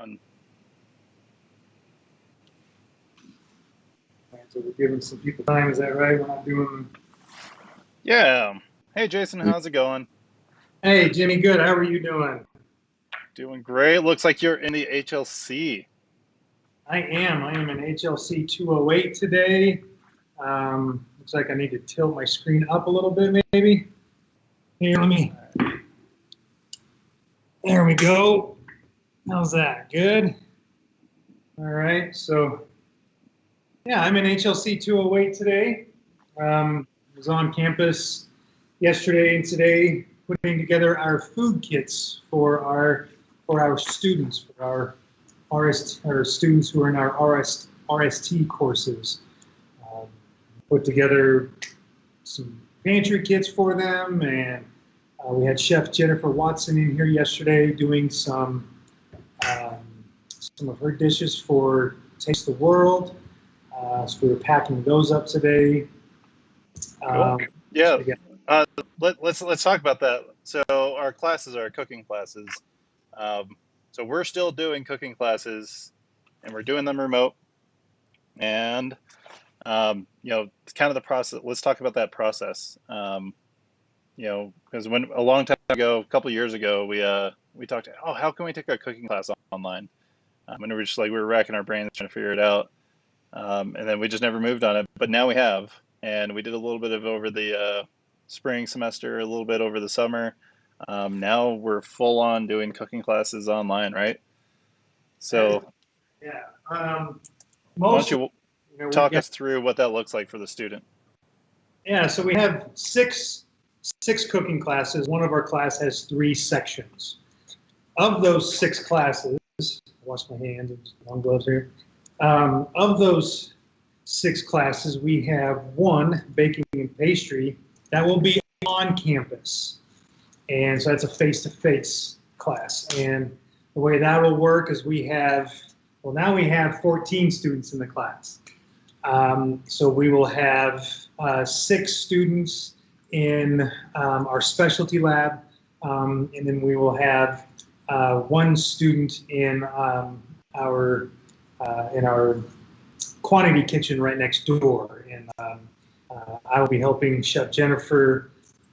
on. So we're giving some people time, is that right? We're not doing... Yeah. Hey, Jason, how's it going? Hey, Jimmy, good. How are you doing? Doing great. Looks like you're in the HLC. I am. I am in HLC 208 today. Looks like I need to tilt my screen up a little bit, maybe. Here, let me... There we go. How's that? Good? All right. So, yeah, I'm in HLC 208 today. I was on campus yesterday and today putting together our food kits for our students, for our students who are in our RST courses. Put together some pantry kits for them, and we had Chef Jennifer Watson in here yesterday doing some of her dishes for Taste the World. So we were packing those up today. Cool. Yeah. So Let's talk about that. So our classes are cooking classes. So we're still doing cooking classes, and we're doing them remote. And it's kind of the process. Let's talk about that process. Because when a long time ago, a couple of years ago, we talked, how can we take a cooking class online? And we were just like, we were racking our brains trying to figure it out. And then we just never moved on it. But now we have. And we did a little bit of over the spring semester, a little bit over the summer. Now we're full on doing cooking classes online, right? So yeah, why don't you talk us through what that looks like for the student? Yeah, so we have six cooking classes. One of our class has 3 sections. Of those 6 classes, I wash my hands, long gloves here. Of those 6 classes, we have 1 baking and pastry that will be on campus. And so that's a face-to-face class. And the way that will work is now we have 14 students in the class. So we will have 6 students in our specialty lab, and then we will have 1 student in our quantity kitchen right next door. And I will be helping Chef Jennifer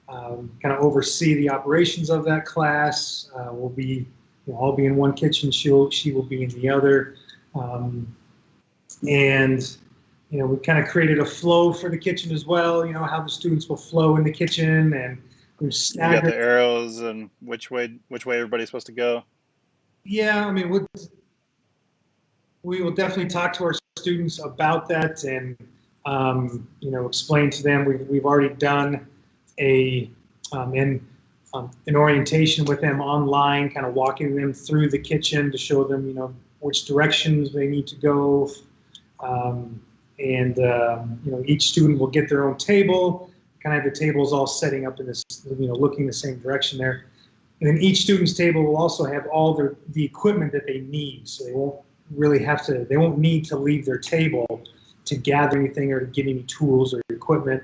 kind of oversee the operations of that class. I'll be in one kitchen, she will be in the other. And we kind of created a flow for the kitchen as well, how the students will flow in the kitchen, and we've staggered. You got the arrows and which way everybody's supposed to go. Yeah, I mean, we will definitely talk to our students about that and, explain to them. We've already done an orientation with them online, kind of walking them through the kitchen to show them, which directions they need to go. Each student will get their own table, kind of have the tables all setting up in this, looking the same direction there. And then each student's table will also have all the equipment that they need. So they won't need to leave their table to gather anything or to get any tools or equipment.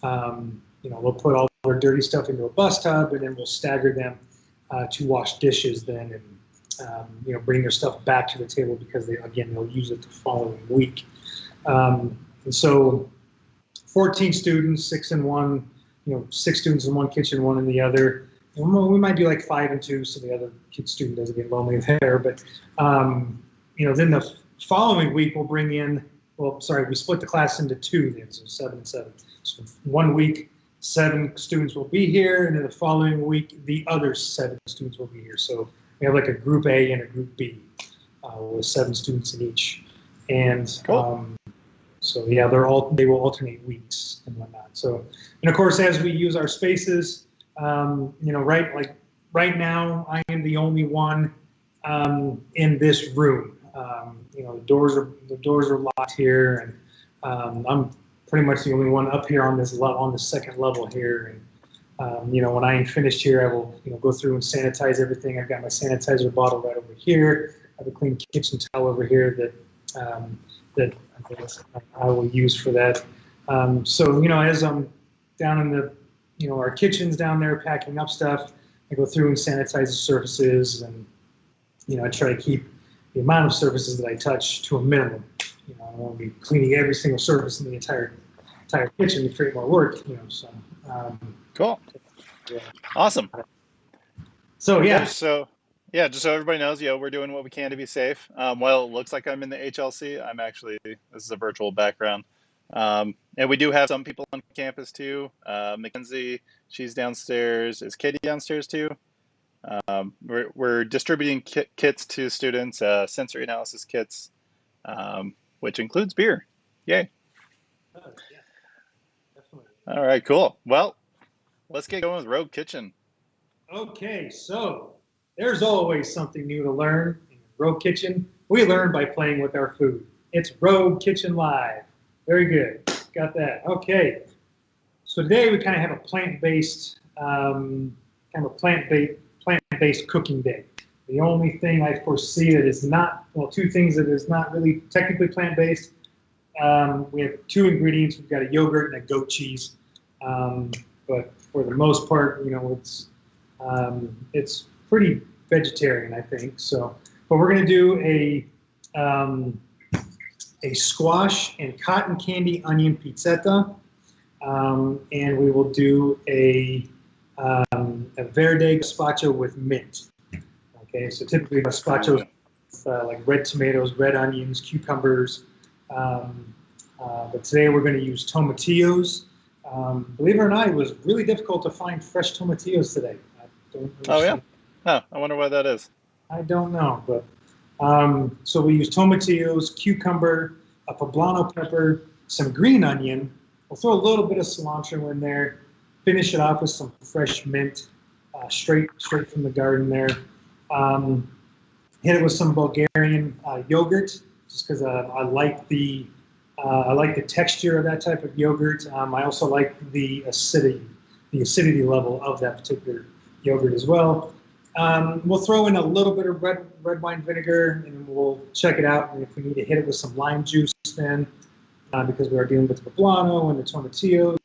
We'll put all their dirty stuff into a bus tub, and then we'll stagger them to wash dishes then, and bring their stuff back to the table because they'll use it the following week. And so 14 students, 6 in one, 6 students in one kitchen, 1 in the other. And we might do like 5 and 2, so the other student doesn't get lonely there. But, then the following week we'll bring in, we split the class into 2 then, so 7 and 7. So 1 week, 7 students will be here, and then the following week, the other 7 students will be here. So we have like a group A and a group B with 7 students in each. And cool. So yeah, they will alternate weeks and whatnot. So, and of course, as we use our spaces, right now, I am the only one in this room. The doors are locked here, and I'm pretty much the only one up here on the second level here. And when I am finished here, I will go through and sanitize everything. I've got my sanitizer bottle right over here. I have a clean kitchen towel over here that I will use for that. As I'm down in the our kitchens down there packing up stuff, I go through and sanitize the surfaces, and I try to keep the amount of surfaces that I touch to a minimum. You know, I don't want to be cleaning every single surface in the entire kitchen to create more work. You know, so Cool. yeah. Awesome. So Yeah, yeah, just so everybody knows, we're doing what we can to be safe. While it looks like I'm in the HLC, this is a virtual background. And we do have some people on campus too. Mackenzie, she's downstairs. Is Katie downstairs too? We're distributing kits to students, sensory analysis kits, which includes beer. Yay. yeah, definitely. All right, cool. Well, let's get going with Rogue Kitchen. Okay, so there's always something new to learn in Rogue Kitchen. We learn by playing with our food. It's Rogue Kitchen Live. Very good. Got that. Okay. So today we kind of have a plant-based cooking day. The only thing I foresee that is not, well, two things that is not really technically plant-based. We have two ingredients. We've got a yogurt and a goat cheese. But for the most part, you know, it's pretty vegetarian, I think. So, but we're going to do a squash and cotton candy onion pizzetta, and we will do a verde gazpacho with mint. Okay, so typically gazpacho is like red tomatoes, red onions, cucumbers. But today we're going to use tomatillos. Believe it or not, it was really difficult to find fresh tomatillos today. I don't Oh yeah? understand. Huh, I wonder why that is. I don't know, but so we use tomatillos, cucumber, a poblano pepper, some green onion. We'll throw a little bit of cilantro in there. Finish it off with some fresh mint, straight from the garden there. Hit it with some Bulgarian yogurt, just because I like the texture of that type of yogurt. I also like the acidity level of that particular yogurt as well. We'll throw in a little bit of red wine vinegar, and we'll check it out. And if we need to hit it with some lime juice, then because we are dealing with the poblano and the tomatillos,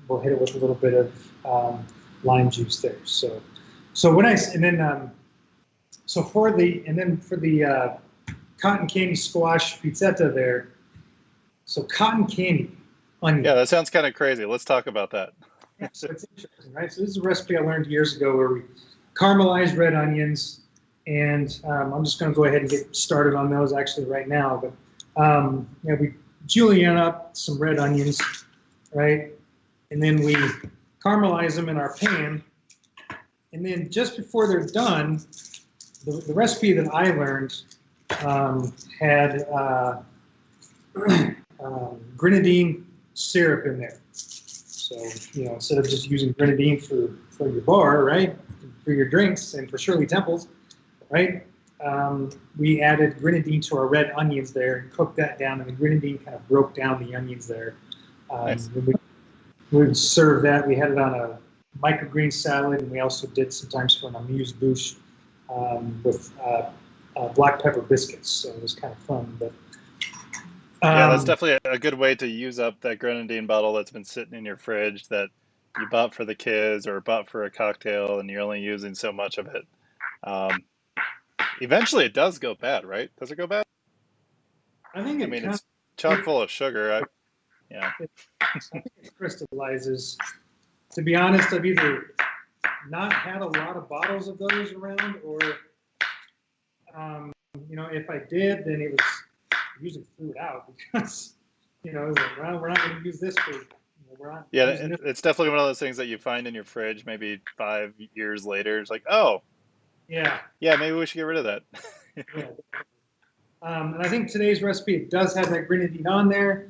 we'll hit it with a little bit of lime juice there. So for the cotton candy squash pizzetta there. So cotton candy onions. Yeah, that sounds kind of crazy. Let's talk about that. Yeah, so it's interesting, right? So this is a recipe I learned years ago where we caramelized red onions, and I'm just going to go ahead and get started on those actually right now. But we julienne up some red onions, right? And then we caramelize them in our pan. And then just before they're done, the recipe that I learned had grenadine syrup in there. So, you know, instead of just using grenadine for your bar, right, for your drinks and for Shirley Temples, right, we added grenadine to our red onions there and cooked that down, and the grenadine kind of broke down the onions there. Nice. We would serve that. We had it on a microgreen salad, and we also did sometimes for an amuse-bouche with black pepper biscuits. So it was kind of fun. But yeah, that's definitely a good way to use up that grenadine bottle that's been sitting in your fridge that you bought for the kids or bought for a cocktail, and you're only using so much of it. Eventually, it does go bad, right? Does it go bad? I think I mean, it's chock full of sugar. I think it crystallizes. To be honest, I've either not had a lot of bottles of those around, or you know, if I did, then it was I usually threw it out because you know, it was like, well, we're not going to use this for. We're not Yeah, using this. it's definitely one of those things that you find in your fridge maybe 5 years later. It's like, oh, Yeah. yeah, maybe we should get rid of that. Yeah. And I think today's recipe, it does have that grenadine on there.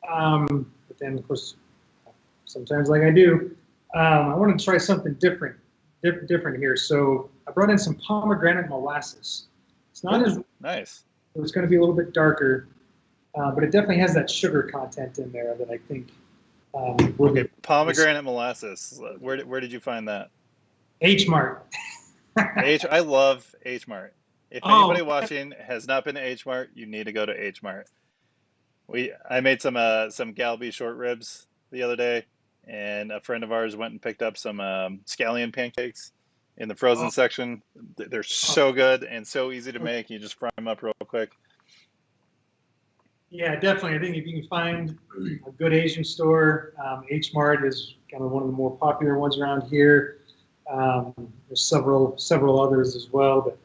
But then, of course, sometimes like I do, I wanted to try something different here. So I brought in some pomegranate molasses. It's not as Nice. it's going to be a little bit darker, but it definitely has that sugar content in there that I think. Okay, pomegranate molasses. Where did you find that? H Mart. I love H Mart. If anybody watching has not been to H Mart, you need to go to H Mart. I made some Galby short ribs the other day, and a friend of ours went and picked up some scallion pancakes. in the frozen Oh, section. They're so good and so easy to make. You just fry them up real quick. yeah, definitely. I think if you can find a good Asian store, H Mart is kind of one of the more popular ones around here. There's several others as well, but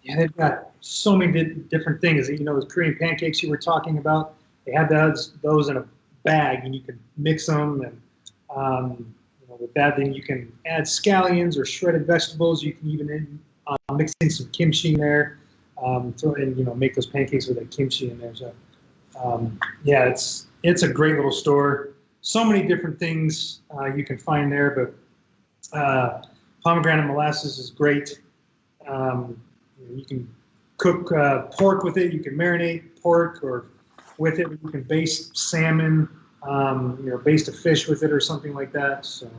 yeah, they've got so many different things. You know, those Korean pancakes you were talking about, they have those in a bag, and you can mix them. And you know, with that, then you can add scallions or shredded vegetables. You can even mix in some kimchi in there, and you know, make those pancakes with that kimchi in there. So yeah, it's a great little store. So many different things you can find there, but pomegranate molasses is great. You can cook pork with it. You can marinate pork or with it. You can baste salmon, you know, baste a fish with it or something like that. So,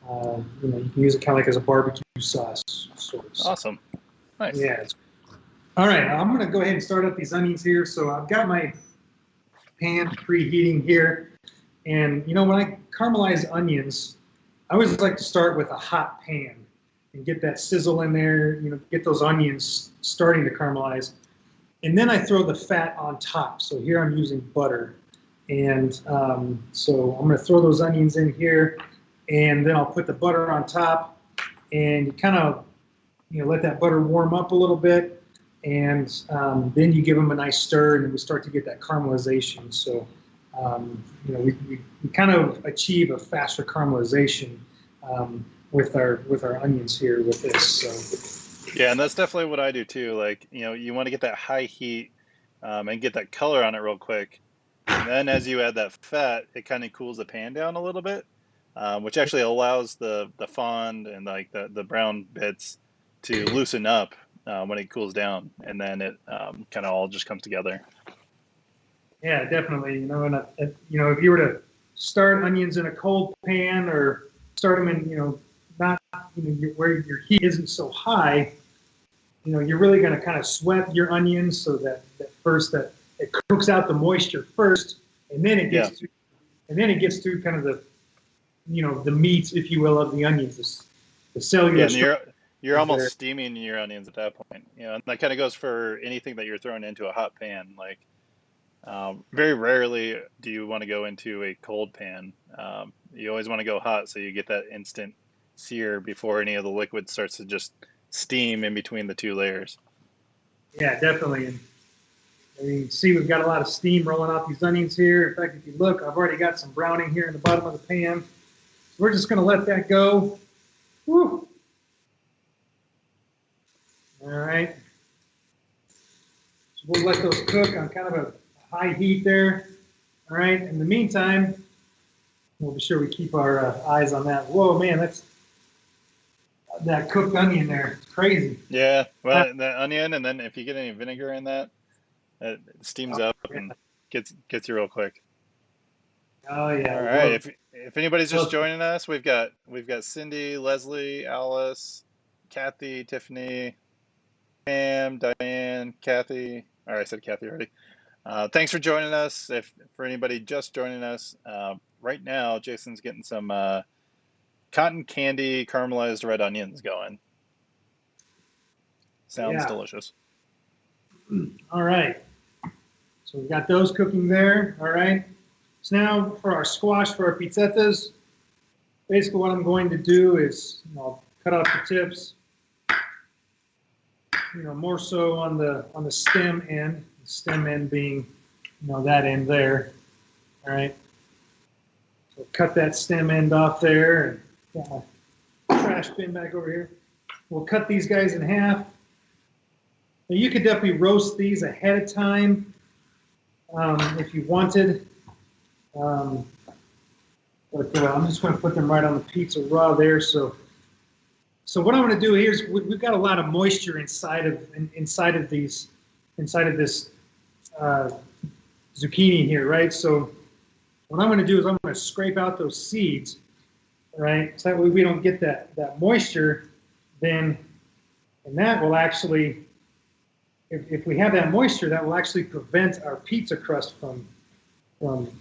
you know, you can use it kind of like as a barbecue sauce. Sorts. Awesome. Nice. Yeah. All right. I'm going to go ahead and start up these onions here. So I've got my pan preheating here. And, you know, when I caramelize onions, I always like to start with a hot pan and get that sizzle in there, you know, get those onions starting to caramelize. And then I throw the fat on top. So here I'm using butter. And so I'm going to throw those onions in here, and then I'll put the butter on top, and kind of, you know, let that butter warm up a little bit. And then you give them a nice stir, and then we start to get that caramelization. So, you know, we kind of achieve a faster caramelization with our onions here with this. So Yeah, and that's definitely what I do too. Like, you know, you want to get that high heat and get that color on it real quick. And then as you add that fat, it kind of cools the pan down a little bit, which actually allows the fond and like the brown bits to loosen up when it cools down, and then it kind of all just comes together. yeah, definitely. You know, and you know, if you were to start onions in a cold pan or start them in, you know, not, you know, where your heat isn't so high, you know, you're really going to kind of sweat your onions so that it cooks out the moisture first, and then it gets Yeah. to kind of the, you know, the meat, if you will, of the onions, the cellular Yeah, and structure you're is almost there. steaming your onions at that point. You know, and that kind of goes for anything that you're throwing into a hot pan. Like, very rarely do you want to go into a cold pan. You always want to go hot so you get that instant sear before any of the liquid starts to just steam in between the two layers. Yeah, definitely. And you can see we've got a lot of steam rolling off these onions here. In fact, if you look, I've already got some browning here in the bottom of the pan. So we're just going to let that go. Woo. All right. So we'll let those cook on kind of a high heat there. All right. In the meantime, we'll be sure we keep our eyes on that. Whoa, man, that's that cooked onion there. It's crazy. Yeah, well, the onion, and then if you get any vinegar in that, it steams up Yeah. and gets you real quick. Oh All yeah, right, love. if anybody's just Love. joining us, we've got Cindy, Leslie, Alice, Kathy, Tiffany, Pam, Diane, Kathy. All right, I said Kathy already. Thanks for joining us. If for anybody just joining us, right now Jason's getting some cotton candy caramelized red onions going. Sounds Yeah. delicious. All right. So we've got those cooking there. All right. So now for our squash, for our pizzettas, basically what I'm going to do is, you know, cut off the tips, you know, more so on the stem end, the stem end being, you know, that end there. All right. So cut that stem end off there, and got my trash bin back over here. We'll cut these guys in half. Now you could definitely roast these ahead of time if you wanted. But I'm just going to put them right on the pizza raw there. So what I'm going to do here is we've got a lot of moisture inside of this zucchini here, right? So what I'm going to do is I'm going to scrape out those seeds, right? So that way we don't get that moisture. Then, and that will actually, if we have that moisture, that will actually prevent our pizza crust from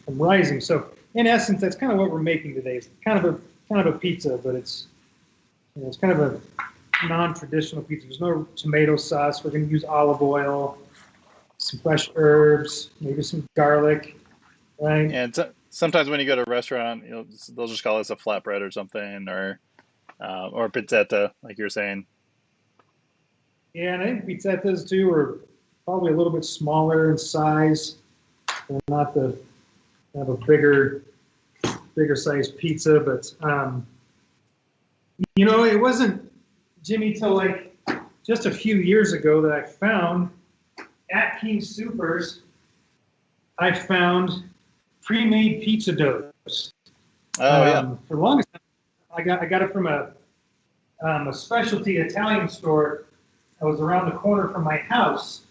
rising. So in essence, that's kind of what we're making today. It's kind of a pizza, but it's it's kind of a non-traditional pizza. There's no tomato sauce. We're going to use olive oil, some fresh herbs, maybe some garlic, right? And sometimes when you go to a restaurant, they'll just call this a flatbread or something, or pizzetta, like you're saying. Yeah, and I think pizzettas too are probably a little bit smaller in size. They're not the have a bigger size pizza, but it wasn't, Jimmy, till like just a few years ago that I found at King Supers, I found pre-made pizza doughs. Oh yeah. For the longest time, I got it from a specialty Italian store that was around the corner from my house.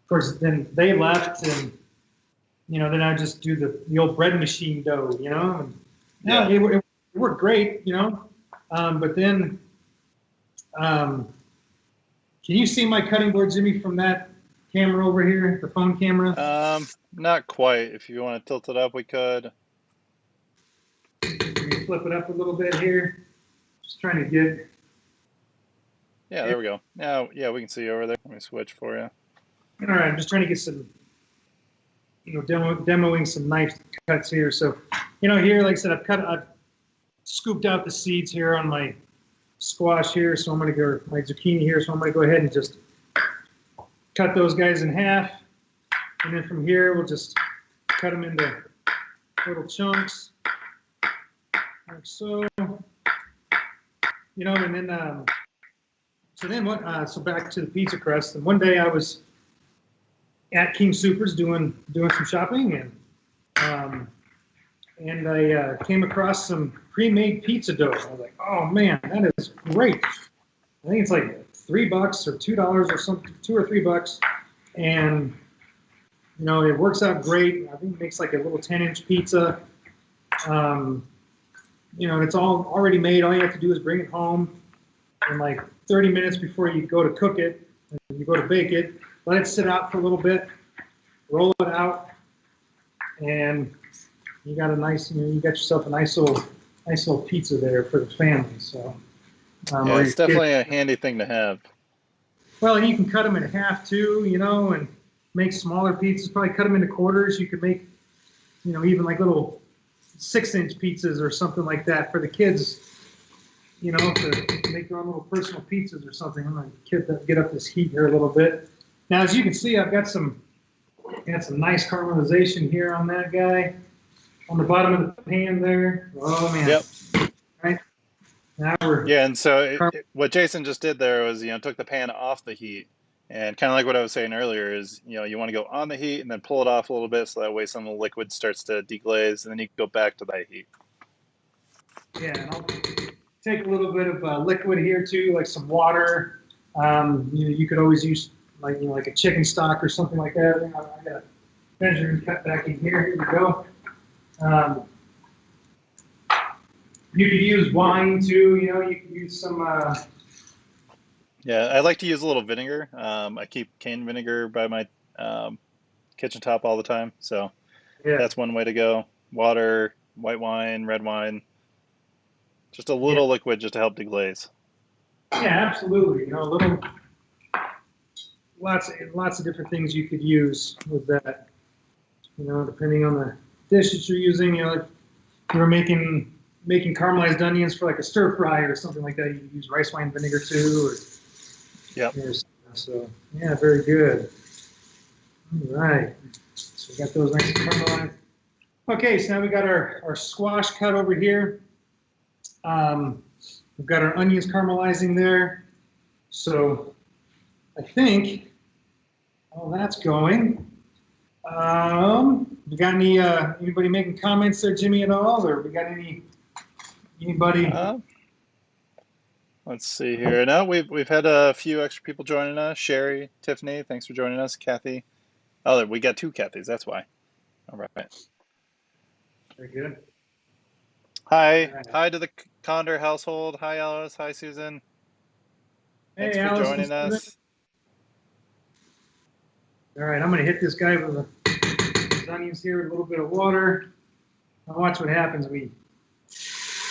Of course, then they left, and then I just do the old bread machine dough, and Yeah. it worked great, but then, can you see my cutting board, Jimmy, from that camera over here, the phone camera? Not quite. If you want to tilt it up, we could. Let me flip it up a little bit here. Just trying to get. Yeah, there we go. Now, yeah, we can see you over there. Let me switch for you. All right, I'm just trying to get some, demoing some knife cuts here. So, here, like I said, I've scooped out the seeds here on my squash here. So I'm going to go, my zucchini here. So I'm going to go ahead and just cut those guys in half. And then from here, we'll just cut them into little chunks. Like so. And then, so back to the pizza crust. And one day I was at King Supers doing some shopping, and I came across some pre-made pizza dough. I was like, oh man, that is great. I think it's like $3 or $2 or something, $2 or $3, and it works out great. I think it makes like a little 10-inch pizza. And it's all already made. All you have to do is bring it home, and like 30 minutes before you go to cook it, and you go to bake it, let it sit out for a little bit, roll it out, and you got you got yourself a nice little pizza there for the family. So, Yeah, it's definitely a handy thing to have. Well, and you can cut them in half too, and make smaller pizzas. Probably cut them into quarters. You could make, even like little 6-inch pizzas or something like that for the kids. To make their own little personal pizzas or something. I'm gonna get up this heat here a little bit. Now, as you can see, I've got some nice caramelization here on that guy, on the bottom of the pan there. Oh man. Yep. Right. Now and so what Jason just did there was, took the pan off the heat, and kind of like what I was saying earlier is, you want to go on the heat and then pull it off a little bit so that way some of the liquid starts to deglaze, and then you can go back to the heat. Yeah, and I'll take a little bit of liquid here too, like some water. You could always use like a chicken stock or something like that. I got a measuring cut back in here. Here we go. You could use wine too. You could use some. Yeah, I like to use a little vinegar. I keep canned vinegar by my kitchen top all the time, so that's one way to go. Water, white wine, red wine. Just a little liquid just to help deglaze. Yeah, absolutely. Lots of different things you could use with that. Depending on the dish that you're using. Like you're making caramelized onions for like a stir fry or something like that. You could use rice wine vinegar too. So yeah, very good. All right. So we got those nice caramelized. Okay, so now we got our squash cut over here. We've got our onions caramelizing there. So I think all that's going. We got anybody making comments there, Jimmy, at all? Or we got anybody? Let's see here. No, we've had a few extra people joining us. Sherry, Tiffany, thanks for joining us. Kathy. Oh, we got 2 Kathys. That's why. All right. Very good. Hi to the Condor household. Hi, Alice. Hi, Susan. Thanks for joining us. All right, I'm going to hit this guy with the onions here with a little bit of water. Now watch what happens. We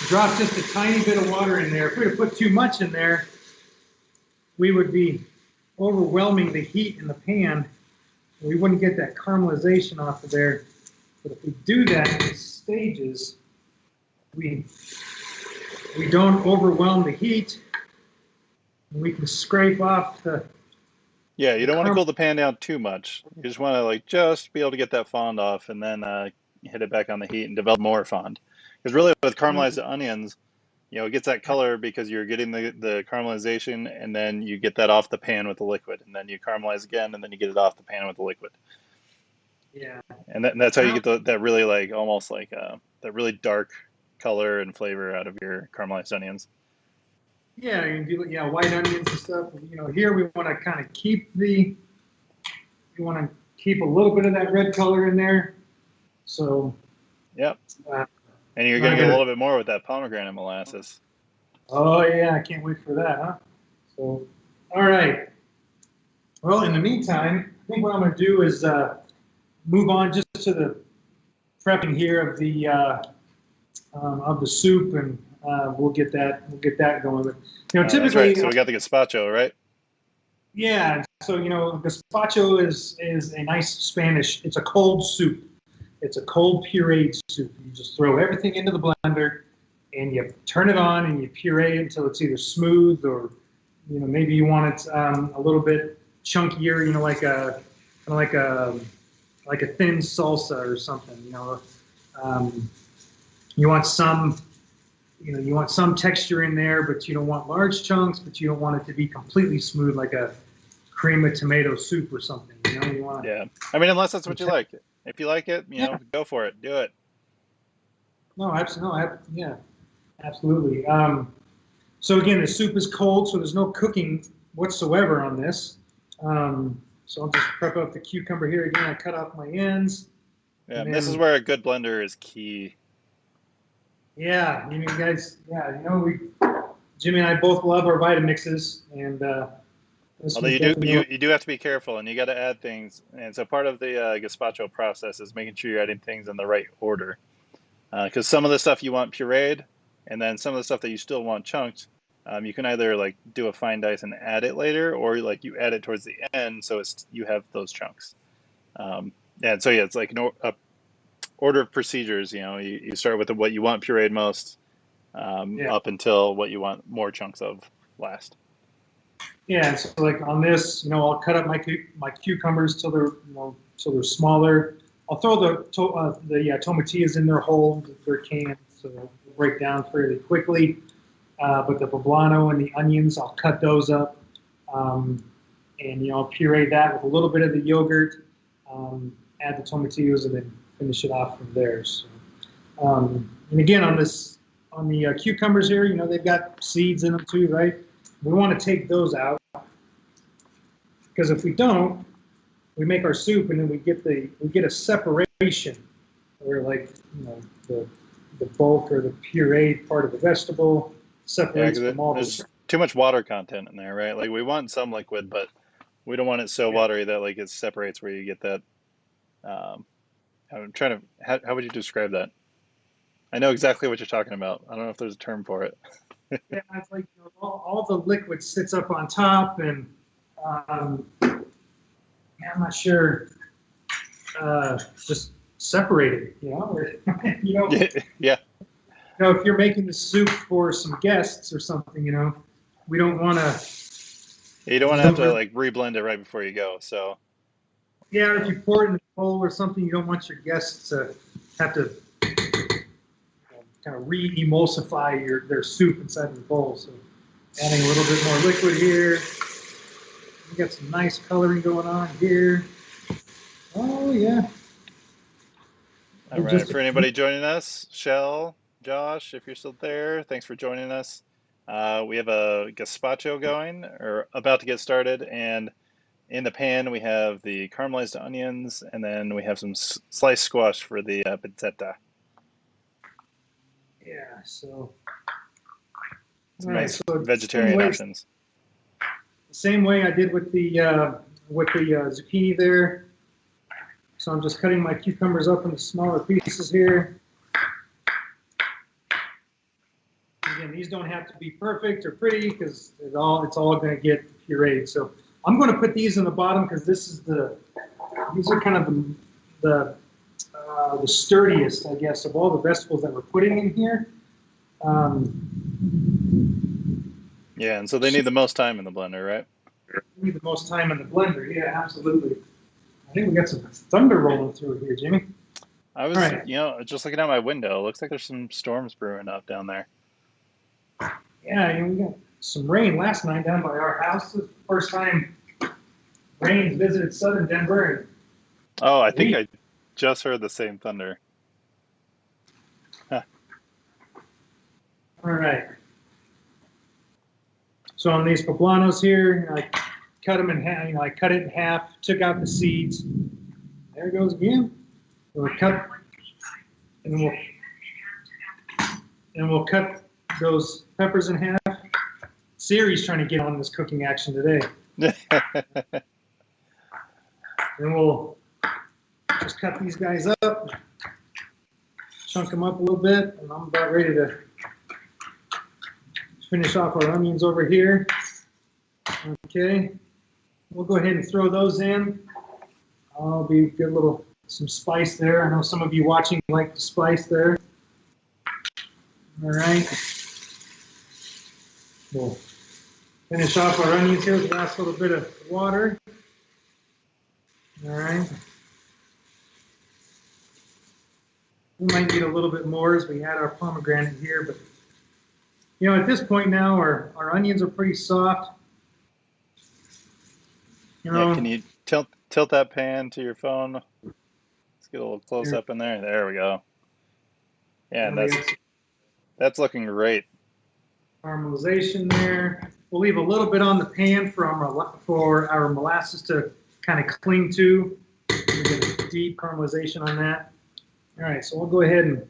drop just a tiny bit of water in there. If we were to put too much in there, we would be overwhelming the heat in the pan. We wouldn't get that caramelization off of there. But if we do that in stages, we don't overwhelm the heat. And we can scrape off the Yeah, you don't want to cool the pan down too much. You just want to like just be able to get that fond off, and then hit it back on the heat and develop more fond. Because really, with caramelized onions, it gets that color because you're getting the caramelization, and then you get that off the pan with the liquid, and then you caramelize again, and then you get it off the pan with the liquid. Yeah. And that's how you get that really like almost like that really dark color and flavor out of your caramelized onions. Yeah, you can do white onions and stuff. Here we want to kind of keep a little bit of that red color in there. So. Yep. And you're gonna get a little bit more with that pomegranate molasses. Oh yeah, I can't wait for that, huh? So, all right. Well, in the meantime, I think what I'm going to do is move on just to the prepping here of the soup, and we'll get that going. But typically, right. So we got the gazpacho, right? Yeah. So gazpacho is a nice Spanish. It's a cold soup. It's a cold pureed soup. You just throw everything into the blender, and you turn it on, and you puree it until it's either smooth or, maybe you want it a little bit chunkier. Like a thin salsa or something. You want some texture in there, but you don't want large chunks. But you don't want it to be completely smooth, like a cream of tomato soup or something. You want. Yeah. I mean, unless that's what you like. If you like it, go for it. Do it. No, absolutely. Yeah, absolutely. So again, the soup is cold, so there's no cooking whatsoever on this. So I'll just prep up the cucumber here again. I cut off my ends. Yeah, and this is where a good blender is key. Yeah, guys. Yeah, Jimmy and I both love our Vitamixes, and although you do have to be careful, and you got to add things. And so part of the gazpacho process is making sure you're adding things in the right order. Because some of the stuff you want pureed, and then some of the stuff that you still want chunked, you can either like do a fine dice and add it later, or like you add it towards the end, so you have those chunks. And so yeah, it's like a order of procedures. You start with what you want pureed most, up until what you want more chunks of last. Yeah, so like on this, I'll cut up my cucumbers till they're smaller. I'll throw the tomatillos in their whole, their cans, so they'll break down fairly quickly. But the poblano and the onions, I'll cut those up, and I'll puree that with a little bit of the yogurt, add the tomatillos, and then finish it off from there. So, and again, on the cucumbers here, they've got seeds in them too, right? We want to take those out, because if we don't, we make our soup and then we get a separation where the bulk or the pureed part of the vegetable separates from all there's too much water content in there, right? Like we want some liquid, but we don't want it so watery that like it separates where you get that. I'm trying to. How would you describe that? I know exactly what you're talking about. I don't know if there's a term for it. Yeah, it's like all the liquid sits up on top, and I'm not sure. Just separated, Yeah. If you're making the soup for some guests or something, we don't want to. You don't want to have to like reblend it right before you go. So. Yeah, if you pour it in a bowl or something, you don't want your guests to have to kind of re-emulsify their soup inside the bowl. So adding a little bit more liquid here. We got some nice coloring going on here. Oh yeah. All right. For anybody joining us, Shell, Josh, if you're still there, thanks for joining us. We have a gazpacho going, or about to get started, and in the pan we have the caramelized onions, and then we have some sliced squash for the pizzetta. Yeah, so some nice vegetarian options. The same way I did with the zucchini there. So I'm just cutting my cucumbers up into smaller pieces here. these don't have to be perfect or pretty because it's all going to get pureed. So I'm going to put these in the bottom because these are kind of the sturdiest, I guess, of all the vegetables that we're putting in here. Yeah, and so they need the most time in the blender, right? We need the most time in the blender. Yeah, absolutely. I think we got some thunder rolling through here, Jimmy. I was, Right. just looking out my window. It looks like there's some storms brewing up down there. Yeah, we got some rain last night down by our house. This is the first time rain's visited southern Denver. Oh, I think I just heard the same thunder. Huh. All right. So on these poblanos here, I cut them in half. I cut it in half, took out the seeds. There it goes again. We'll cut, and we'll cut those peppers in half. Siri's trying to get on this cooking action today. Then we'll just cut these guys up, chunk them up a little bit, and I'm about ready to finish off our onions over here. Okay, we'll go ahead and throw those in. I'll be get a little some spice there. I know some of you watching like the spice there. All right. We'll finish off our onions here with the last little bit of water. All right. We might need a little bit more as we add our pomegranate here, but at this point now, our onions are pretty soft. Yeah, can you tilt that pan to your phone? Let's get a little close up in there. There we go. Yeah, and that's looking great. Caramelization there. We'll leave a little bit on the pan for our molasses to kind of cling to. We get a deep caramelization on that. All right, so we'll go ahead and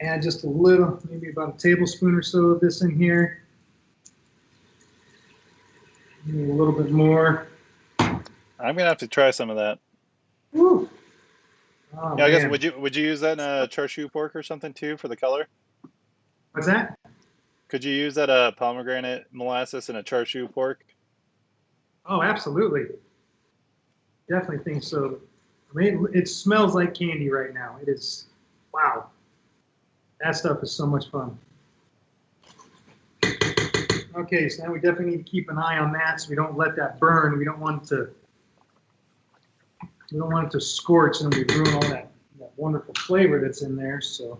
add just a little, maybe about a tablespoon or so of this in here. Maybe a little bit more. I'm gonna have to try some of that. Woo. Oh, yeah, I guess man. would you use that in a char siu pork or something too for the color? What's that? Could you use that pomegranate molasses in a char siu pork? Oh, absolutely. Definitely think so. I mean, it smells like candy right now. It is, wow. That stuff is so much fun. Okay, so now we definitely need to keep an eye on that so we don't let that burn. We don't want it to scorch and we ruin all that wonderful flavor that's in there. So,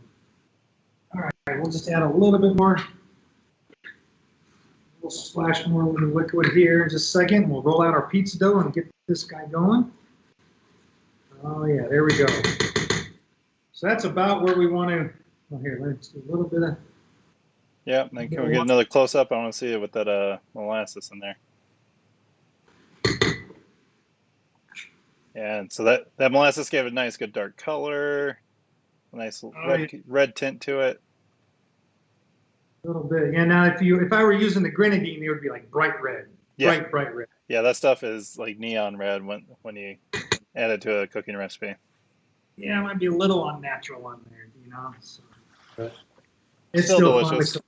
all right, we'll just add a little bit more. We'll splash more of the liquid here in just a second. We'll roll out our pizza dough and get this guy going. Oh yeah, there we go. So that's about where we want to. Oh, here, let's do a little bit of. Yeah, then can we get another close up? I want to see it with that molasses in there. Yeah, and so that molasses gave it a nice, good dark color, a nice red tint to it. A little bit. Yeah. Now, if I were using the grenadine, it would be like bright red. Yeah. Bright red. Yeah, that stuff is like neon red when you add it to a cooking recipe. Yeah, it might be a little unnatural on there, So, but it's still delicious. Fun.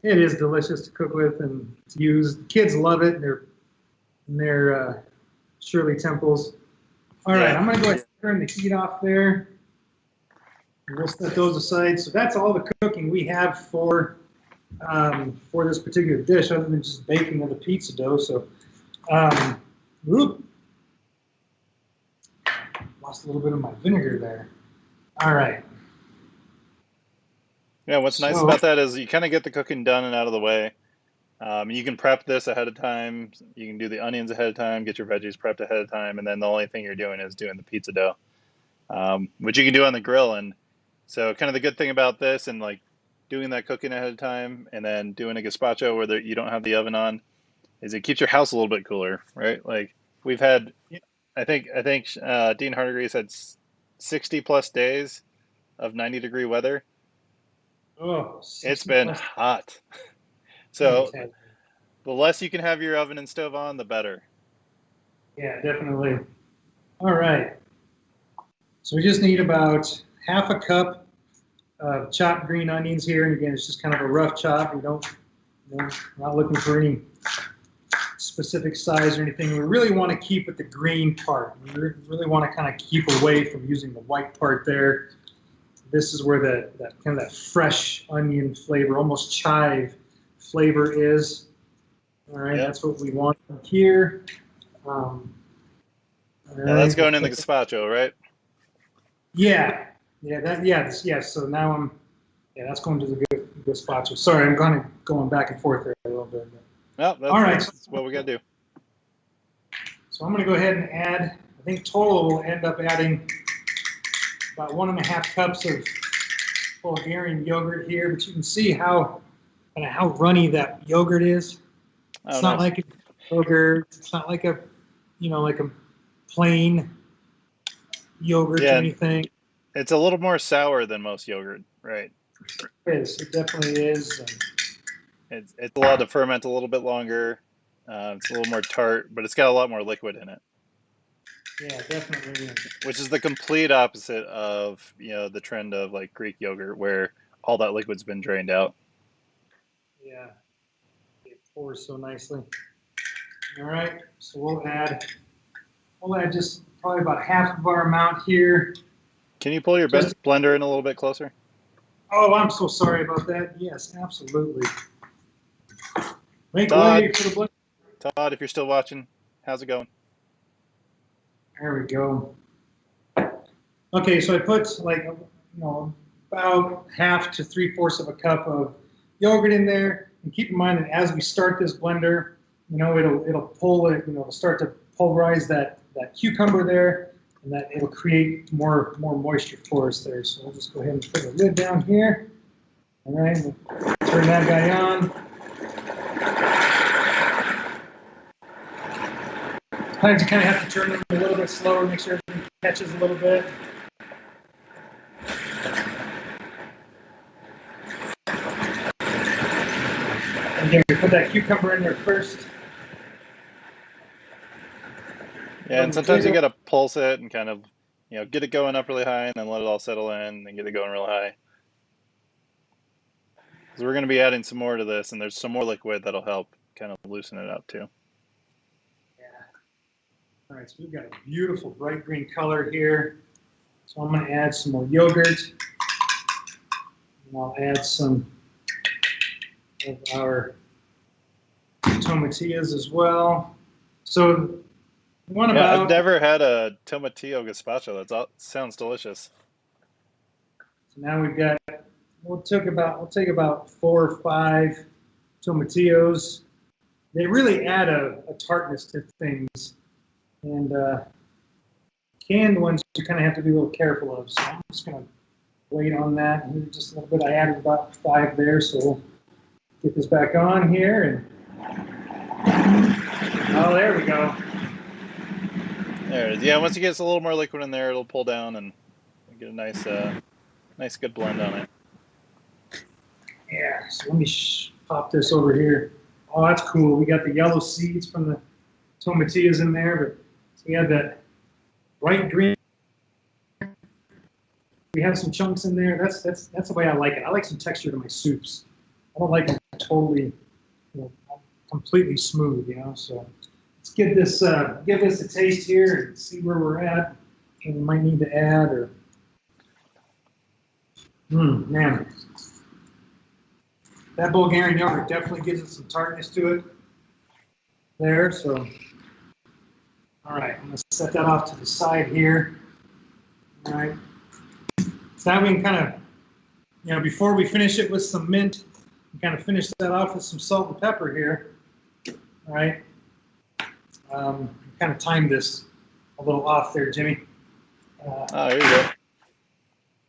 It is delicious to cook with and to use. Kids love it. They're Shirley Temples. All right, I'm going to go ahead and turn the heat off there. And we'll set those aside. So that's all the cooking we have for this particular dish, other than just baking of the pizza dough. So, lost a little bit of my vinegar there. All right. Yeah, what's nice about that is you kind of get the cooking done and out of the way. You can prep this ahead of time. You can do the onions ahead of time, get your veggies prepped ahead of time, and then the only thing you're doing is doing the pizza dough, which you can do on the grill. And so kind of the good thing about this and like doing that cooking ahead of time and then doing a gazpacho where you don't have the oven on is it keeps your house a little bit cooler, right? Like we've had, I think Dean Hardigrease had 60 plus days of 90-degree weather. Oh, it's been hot. So the less you can have your oven and stove on, the better. Yeah, definitely. All right. So we just need about half a cup chopped green onions here, and again, it's just kind of a rough chop. We don't, not looking for any specific size or anything. We really want to keep with the green part. We really want to kind of keep away from using the white part there. This is where that fresh onion flavor, almost chive flavor is. All right, That's what we want here. That's going in the gazpacho, right? Yeah. So now that's going to the gazpacho. Sorry, I'm kind of going back and forth there a little bit. No, that's what we got to do. So I'm going to go ahead and add, I think total we'll end up adding about 1.5 cups of Bulgarian yogurt here, but you can see how runny that yogurt is. It's not like a yogurt. It's not like a plain yogurt or anything. It's a little more sour than most yogurt, right? It is. It definitely is. It's allowed to ferment a little bit longer. It's a little more tart, but it's got a lot more liquid in it. Yeah, definitely. Which is the complete opposite of the trend of like Greek yogurt, where all that liquid's been drained out. Yeah, it pours so nicely. All right, so we'll add just probably about half of our amount here. Can you pull your blender in a little bit closer? Oh, I'm so sorry about that. Yes, absolutely. Make way for the blender. Todd, if you're still watching, how's it going? There we go. Okay, so I put about 1/2 to 3/4 of a cup of yogurt in there, and keep in mind that as we start this blender, it'll pull it, it'll start to pulverize that cucumber there, and that it'll create more moisture for us there. So we'll just go ahead and put the lid down here. All right, we'll turn that guy on. Sometimes you kind of have to turn them a little bit slower, make sure everything catches a little bit. Again, we put that cucumber in there first. Yeah, and sometimes you got to pulse it and kind of, get it going up really high and then let it all settle in and then get it going real high. Because we're going to be adding some more to this, and there's some more liquid that'll help kind of loosen it up too. All right, so we've got a beautiful bright green color here. So I'm going to add some more yogurt. And I'll add some of our tomatillas as well. So I've never had a Tomatillo Gazpacho. That sounds delicious. So now we'll take about 4 or 5 tomatillos. They really add a tartness to things. And canned ones you kind of have to be a little careful of. So I'm just going to wait on that here just a little bit. I added about 5 there, so we'll get this back on here. Oh, there we go. There it is. Yeah, once it gets a little more liquid in there, it'll pull down and get a nice good blend on it. Yeah, so let me pop this over here. Oh, that's cool. We got the yellow seeds from the tomatillas in there, but we have that bright green. We have some chunks in there. That's the way I like it. I like some texture to my soups. I don't like it totally, completely smooth. So let's give this a taste here and see where we're at. And we might need to add or. Man, that Bulgarian yogurt definitely gives it some tartness to it. There, so. All right, I'm going to set that off to the side here. All right. So now we can kind of, before we finish it with some mint, we kind of finish that off with some salt and pepper here. All right. Kind of timed this a little off there, Jimmy. There you go.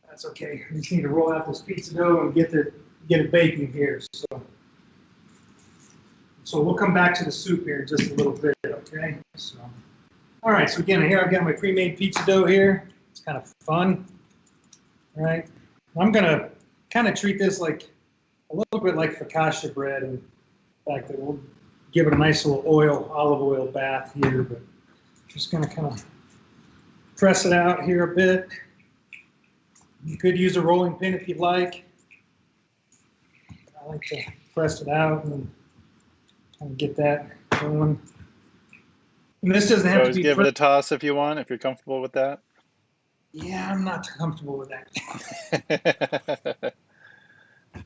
That's okay. We just need to roll out this pizza dough and get it baking here. So we'll come back to the soup here in just a little bit, okay? So. All right, so again, here I've got my pre-made pizza dough here. It's kind of fun, all right? I'm gonna kind of treat this like a little bit like focaccia bread, in fact, that we'll give it a nice little olive oil bath here, but just gonna kind of press it out here a bit. You could use a rolling pin if you'd like. I like to press it out and kind of get that going. And this doesn't have to Always be give it a toss if you want, if you're comfortable with that. Yeah, I'm not comfortable with that. I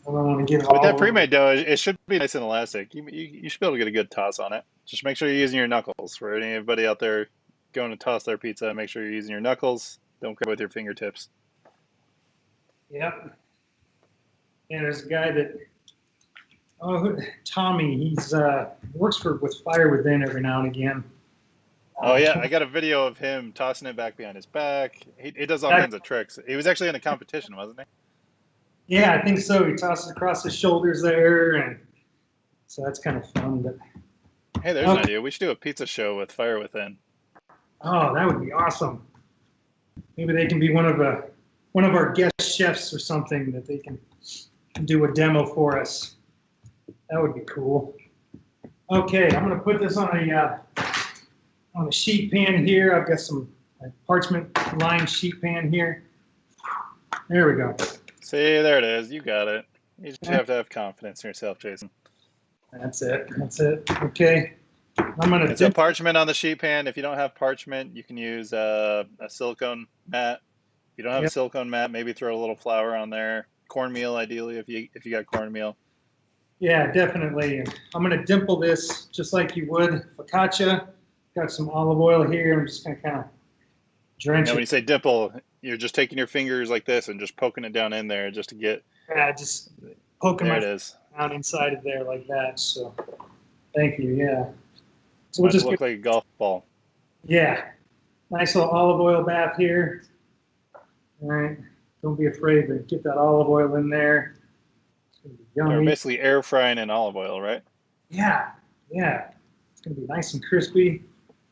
don't want to get it With all that over. pre-made dough, it should be nice and elastic. You should be able to get a good toss on it. Just make sure you're using your knuckles. For anybody out there going to toss their pizza, make sure you're using your knuckles. Don't grab with your fingertips. Yep. Yeah, there's a guy that, Tommy, he's works with Fire Within every now and again. Oh yeah, I got a video of him tossing it back behind his back. He does all kinds of tricks. He was actually in a competition, wasn't he? Yeah, I think so. He tosses across his shoulders there, and so that's kind of fun. But Hey, there's an idea. We should do a pizza show with Fire Within. oh, that would be awesome. Maybe they can be one of our guest chefs or something that they can do a demo for us. That would be cool. Okay, I'm gonna put this on a sheet pan here. I've got some parchment lined sheet pan here. There we go. See, there it is. You got it. You just have to have confidence in yourself, Jason. That's it. That's it. Okay. I'm gonna It's a parchment on the sheet pan. If you don't have parchment, you can use a silicone mat. If you don't have a silicone mat, maybe throw a little flour on there. Cornmeal, ideally, if you got cornmeal. Yeah, definitely. I'm gonna dimple this just like you would focaccia. Got some olive oil here. I'm just gonna kind of drench Now, when you it. say dimple, you're just taking your fingers like this and just poking it down in there just to get. Yeah, just poking There my it is. down inside of there like that. So, thank you. Yeah. So Might look like a golf ball. Yeah, nice little olive oil bath here. All right. Don't be afraid to get that olive oil in there. It's gonna be We're yummy. basically air frying in olive oil, right? Yeah, yeah. It's gonna be nice and crispy.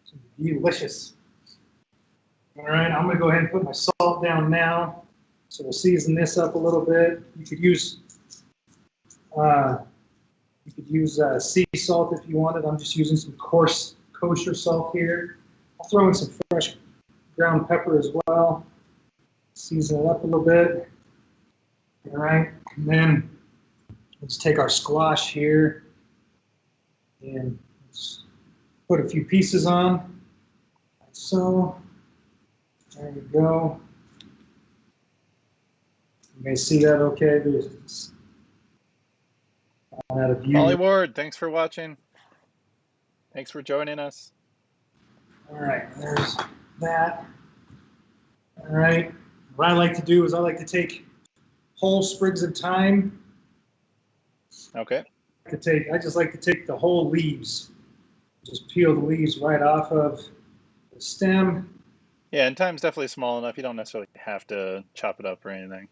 It's gonna be delicious. All right, I'm gonna go ahead and put my salt down now. So we'll season this up a little bit. You could use sea salt if you wanted. I'm just using some coarse kosher salt here. I'll throw in some fresh ground pepper as well. Season it up a little bit. All right, and then let's take our squash here and let's put a few pieces on, like so. There we go. You may see that okay. There's out of view. Molly Ward, thanks for watching. Thanks for joining us. All right, there's that. All right, what I like to do is I like to take whole sprigs of thyme. Okay. I just like to take the whole leaves, just peel the leaves right off of the stem. Yeah, and thyme's definitely small enough. You don't necessarily have to chop it up or anything.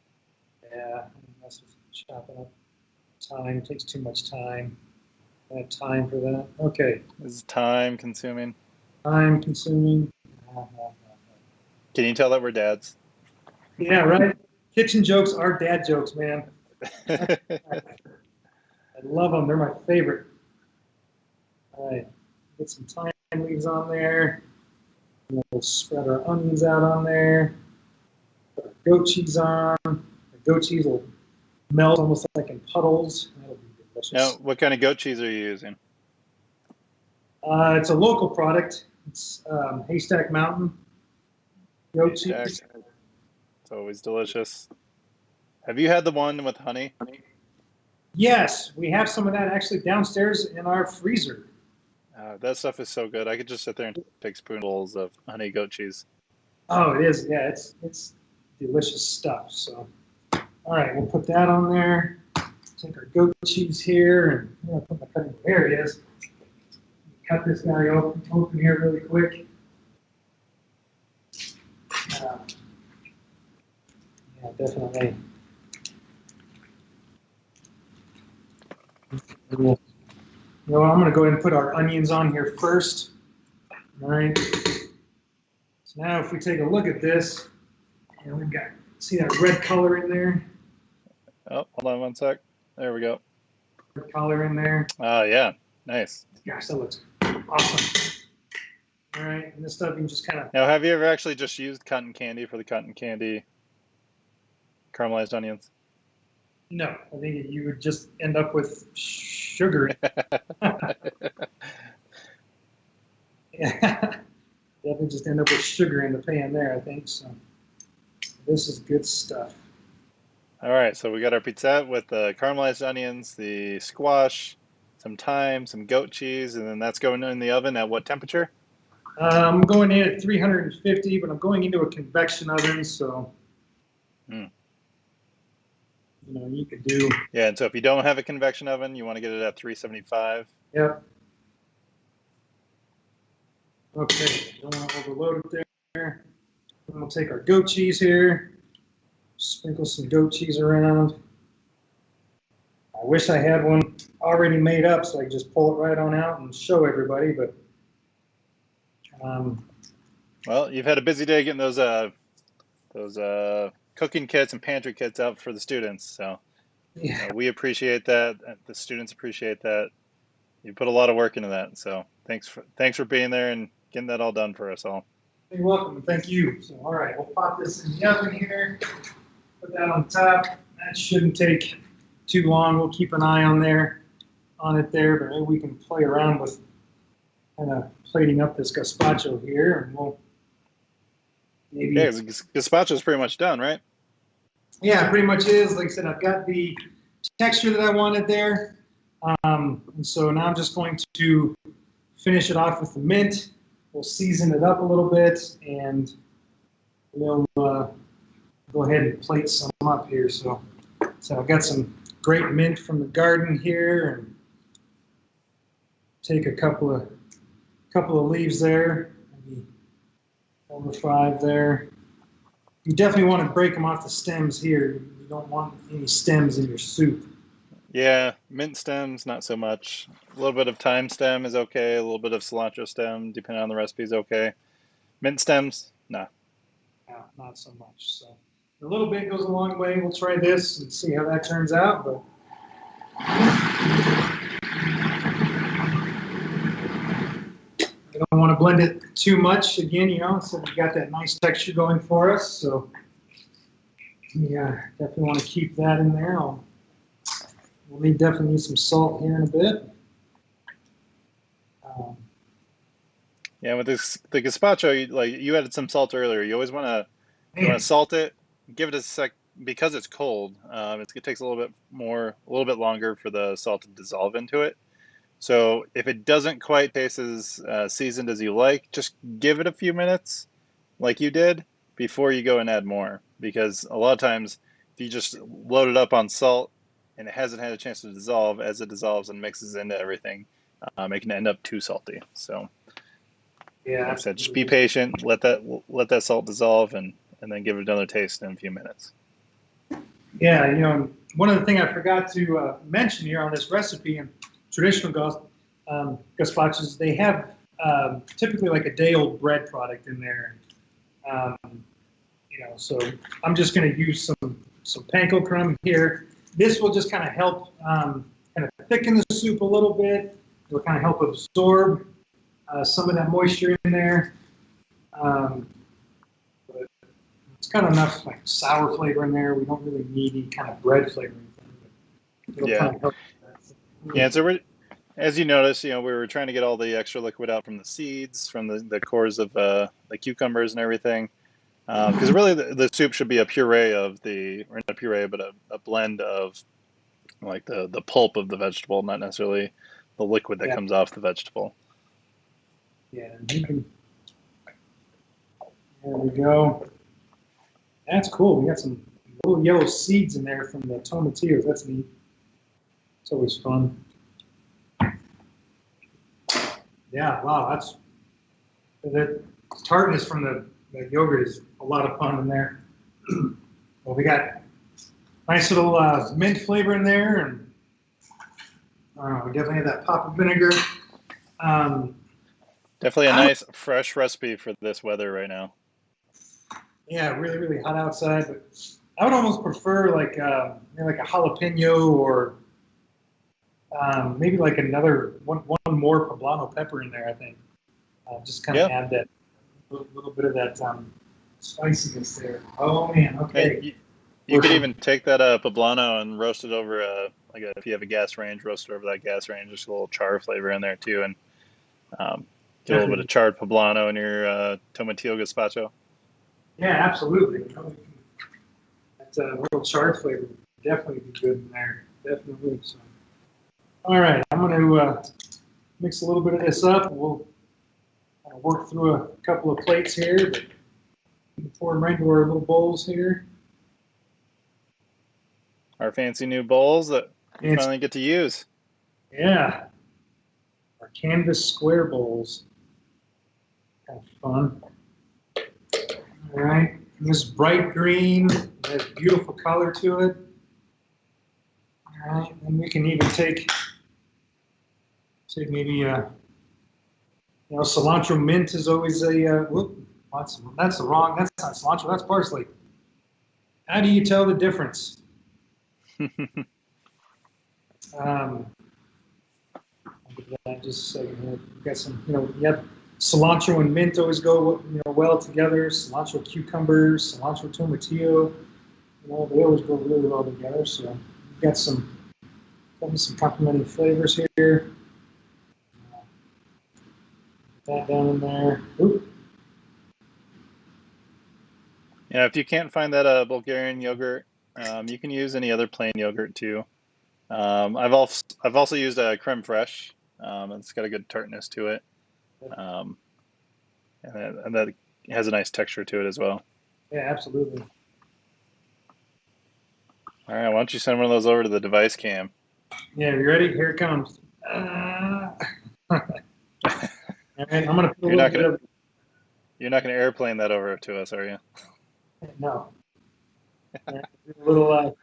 Yeah, that's just chopping up thyme. It takes too much time. I have time for that. Okay. This is time consuming. Time consuming. Can you tell that we're dads? Yeah, right. Kitchen jokes are dad jokes, man. I love them. They're my favorite. All right. Get some thyme leaves on there. And we'll spread our onions out on there. Put our goat cheese on. The goat cheese will melt almost like in puddles. That'll be delicious. Now, what kind of goat cheese are you using? It's a local product. It's Haystack Mountain goat cheese. It's always delicious. Have you had the one with honey? Yes, we have some of that actually downstairs in our freezer. That stuff is so good. I could just sit there and take spoonfuls of honey goat cheese. Oh, it is. Yeah, it's delicious stuff. So, all right, we'll put that on there. Take our goat cheese here, and I'm gonna put my cutting. There it is. Cut this guy open here really quick. Yeah, definitely. You know what, I'm going to go ahead and put our onions on here first. All right. So now if we take a look at this, and we've got, see that red color in there? Oh, hold on one sec. There we go. Red color in there. Oh, yeah. Nice. Gosh, that looks awesome. All right, and this stuff you can just kind of... Now, have you ever actually just used cotton candy for the cotton candy caramelized onions? No, I think you would just end up with sugar. Yeah, definitely just end up with sugar in the pan there, I think. So this is good stuff. All right, so we got our pizzette with the caramelized onions, the squash, some thyme, some goat cheese, and then that's going in the oven at what temperature? I'm going in at 350, but I'm going into a convection oven, so you could do. Yeah, and so if you don't have a convection oven, you want to get it at 375. Yep. Okay, don't want to overload it there. Then we'll take our goat cheese here, sprinkle some goat cheese around. I wish I had one already made up so I could just pull it right on out and show everybody, but well, you've had a busy day getting those cooking kits and pantry kits out for the students, so yeah. we appreciate that. The students appreciate that. You put a lot of work into that, so thanks for being there and getting that all done for us all. You're welcome. Thank you. So, all right, we'll pop this in the oven here. Put that on top. That shouldn't take too long. We'll keep an eye on it there, but maybe we can play around with kind of plating up this gazpacho here, and we'll maybe. Yeah, gazpacho is pretty much done, right? Yeah, pretty much is. Like I said, I've got the texture that I wanted there, and so now I'm just going to finish it off with the mint. We'll season it up a little bit, and we'll go ahead and plate some up here. So I've got some great mint from the garden here, and take a couple of leaves there, maybe 4 or 5 there. You definitely want to break them off the stems here. You don't want any stems in your soup. Yeah, mint stems, not so much. A little bit of thyme stem is okay. A little bit of cilantro stem, depending on the recipe, is okay. Mint stems, nah. No, not so much. So a little bit goes a long way. We'll try this and see how that turns out. But I don't want to blend it too much again, so we've got that nice texture going for us. So yeah, definitely want to keep that in there. We'll definitely need some salt here in a bit. Yeah, with the gazpacho, you added some salt earlier. You always want to salt it, give it a sec because it's cold. It takes a little bit longer for the salt to dissolve into it. So if it doesn't quite taste as seasoned as you like, just give it a few minutes, like you did, before you go and add more. Because a lot of times, if you just load it up on salt and it hasn't had a chance to dissolve, as it dissolves and mixes into everything, it can end up too salty. So, yeah, like I said, just be patient, let that salt dissolve, and then give it another taste in a few minutes. Yeah, one of the things I forgot to mention here on this recipe and traditional gazpachos, they have typically like a day-old bread product in there. So I'm just going to use some panko crumb here. This will just kind of help kind of thicken the soup a little bit. It'll kind of help absorb some of that moisture in there. But it's got enough like sour flavor in there. We don't really need any kind of bread flavor. Yeah. Kind of help yeah. So as you notice, we were trying to get all the extra liquid out from the seeds, from the cores of the cucumbers and everything. Because really, the soup should be a puree or not a puree, but a blend of like the pulp of the vegetable, not necessarily the liquid that comes off the vegetable. Yeah, there we go. That's cool. We got some little yellow seeds in there from the tomatillos. That's neat. It's always fun. Yeah, wow, that tartness from the yogurt is a lot of fun in there. Well, we got nice little mint flavor in there, and we definitely have that pop of vinegar. Definitely a nice fresh recipe for this weather right now. Yeah, really, really hot outside, but I would almost prefer like a jalapeno or maybe like another one more poblano pepper in there. I think just kind of add that little bit of that spiciness there. Oh man, okay. You could even take that poblano and roast it over if you have a gas range, roast it over that gas range. Just a little char flavor in there too, and get a little bit of Definitely. charred poblano in your tomatillo gazpacho. Yeah, absolutely. That little char flavor would definitely be good in there. Definitely. So, all right, I'm going to mix a little bit of this up. We'll kind of work through a couple of plates here, but pour them right into our little bowls here. Our fancy new bowls that we And it's, finally get to use. yeah, our canvas square bowls. Kind of fun. All right, and this bright green has beautiful color to it. All right, and we can even take maybe cilantro mint is always a that's the wrong, that's not cilantro, that's parsley. How do you tell the difference? I'll give that just a second here. We've got some, cilantro and mint always go, well together. Cilantro cucumbers, cilantro tomatillo, they always go really well together. So we've got some complementary flavors here. Put that down in there. Oop. Yeah, if you can't find that Bulgarian yogurt, you can use any other plain yogurt too. I've also used a creme fraiche. It's got a good tartness to it, um, and that has a nice texture to it as well. Yeah, absolutely. All right, why don't you send one of those over to the device cam? Yeah, you ready? Here it comes. All right, I'm gonna put a You're little not bit gonna of you're not gonna airplane that over to us, are you? no. A little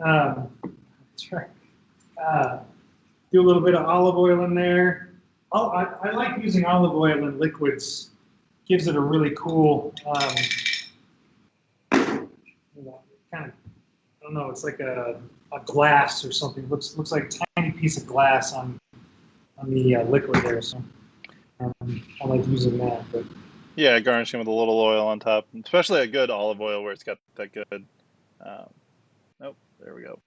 that's right. Uh, do a little bit of olive oil in there. I like using olive oil in liquids. Gives it a really cool, kind of, I don't know, it's like a glass or something. Looks like a tiny piece of glass on the liquid there. So I like using that. But Yeah, garnishing with a little oil on top, especially a good olive oil where it's got that good. Um, oh, there we go.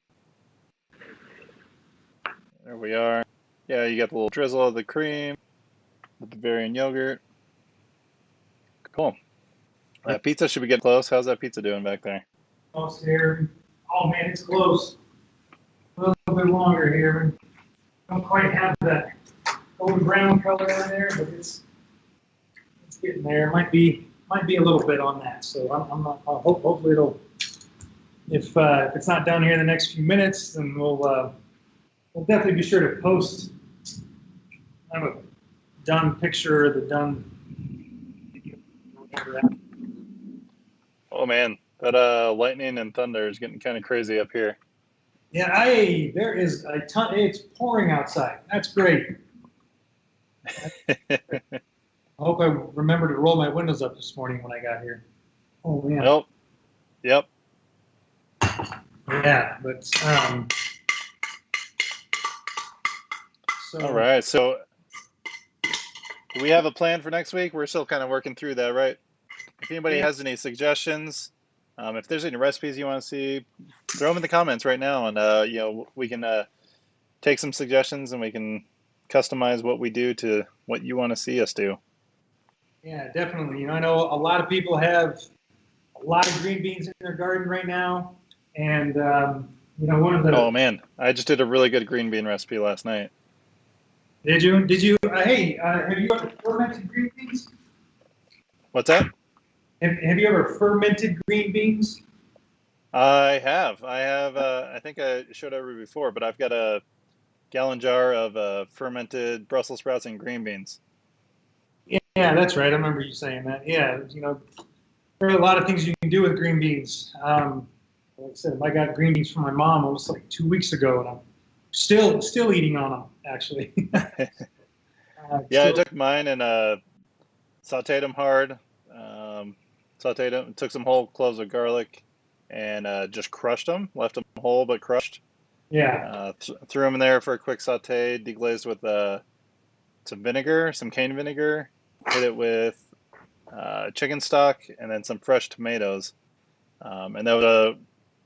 There we are. Yeah, you got the little drizzle of the cream, the Bavarian yogurt. Cool. Pizza should be getting close. How's that pizza doing back there? almost here. Oh man, it's close. A little bit longer here. Don't quite have that golden brown color in there, but it's getting there. Might be a little bit on that. So I'm not. Hopefully it'll. If it's not done here in the next few minutes, then we'll definitely be sure to post. I have a done picture of the done. Oh man, that lightning and thunder is getting kind of crazy up here. Yeah, there is a ton. It's pouring outside. That's great. I hope I remember to roll my windows up this morning when I got here. Oh man. Nope. Yep. Yeah, but so All right. So, do we have a plan for next week? We're still kind of working through that, right? If anybody yeah, has any suggestions, if there's any recipes you want to see, throw them in the comments right now, and we can take some suggestions and we can customize what we do to what you want to see us do. yeah, definitely. I know a lot of people have a lot of green beans in their garden right now, and one of Oh the man, I just did a really good green bean recipe last night. did you hey have you ever fermented green beans? What's that? Have you ever fermented green beans? I have. I think I showed everybody before, but I've got a gallon jar of fermented Brussels sprouts and green beans. Yeah, that's right. I remember you saying that. Yeah, there are a lot of things you can do with green beans. Like I said, I got green beans from my mom. It was like 2 weeks ago, and I'm still eating on them. Actually, Yeah, I took mine and sautéed them hard. Sautéed them, took some whole cloves of garlic, and just crushed them. Left them whole but crushed. yeah, Threw them in there for a quick sauté. Deglazed with some vinegar, some cane vinegar. Hit it with chicken stock, and then some fresh tomatoes. And